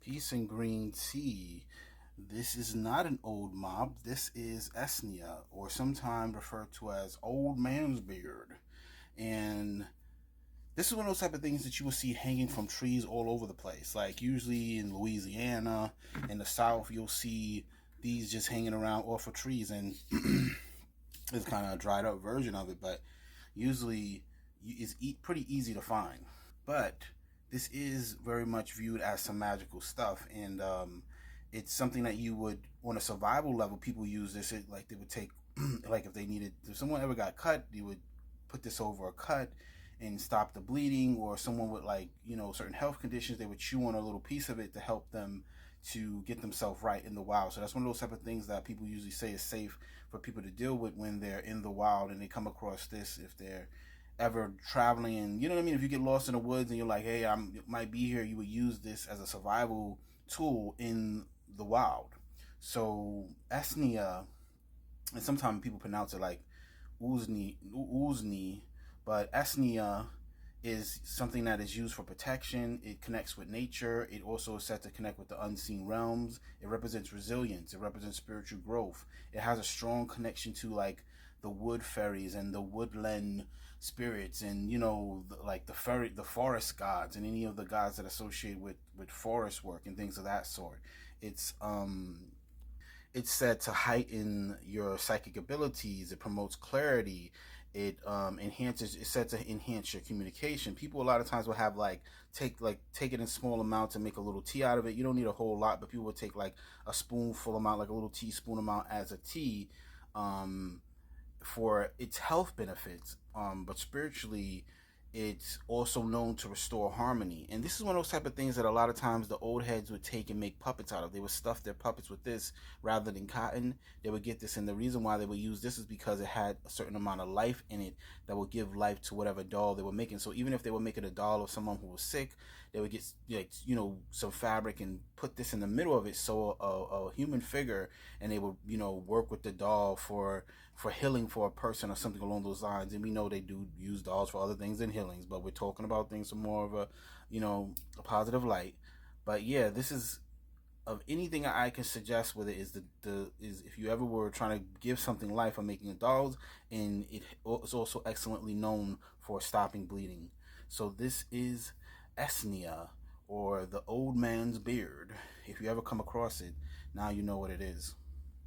Peace and green tea. This is not an old mop. This is usnea, or sometimes referred to as old man's beard. And this is one of those type of things that you will see hanging from trees all over the place. Like usually in Louisiana, in the South, you'll see these just hanging around off of trees, and it's kind of a dried up version of it. But usually, it's pretty easy to find. But this is very much viewed as some magical stuff, and it's something that you would, on a survival level, people use this. Like they would take, like if someone ever got cut, you would put this over a cut and stop the bleeding, or someone with like certain health conditions, they would chew on a little piece of it to help them to get themselves right in the wild. So that's one of those type of things that people usually say is safe for people to deal with when they're in the wild and they come across this, if they're ever traveling. And you know what I mean, if you get lost in the woods and you're like, hey, I might be here, you would use this as a survival tool in the wild. So usnea, and sometimes people pronounce it like uzni, but usnea is something that is used for protection. It connects with nature. It also is said to connect with the unseen realms. It represents resilience. It represents spiritual growth. It has a strong connection to like the wood fairies and the woodland spirits, and like the forest gods, and any of the gods that associate with forest work and things of that sort. It's um it's said to heighten your psychic abilities. It promotes clarity. It's said to enhance your communication. People a lot of times will have take it in small amounts and make a little tea out of it. You don't need a whole lot, but people will take like a spoonful amount, like a little teaspoon amount as a tea, um, for its health benefits. But spiritually, it's also known to restore harmony. And this is one of those type of things that a lot of times the old heads would take and make puppets out of. They would stuff their puppets with this rather than cotton. They would get this, and the reason why they would use this is because it had a certain amount of life in it that would give life to whatever doll they were making. So even if they were making a doll of someone who was sick, they would get like some fabric and put this in the middle of it, so a human figure, and they would work with the doll for healing for a person or something along those lines. And we know they do use dolls for other things than healings, but we're talking about things from more of a positive light. But yeah, this is, of anything I can suggest with it, is the is if you ever were trying to give something life or making a dolls, and it is also excellently known for stopping bleeding. So this is Esnia, or the old man's beard. If you ever come across it, now you know what it is.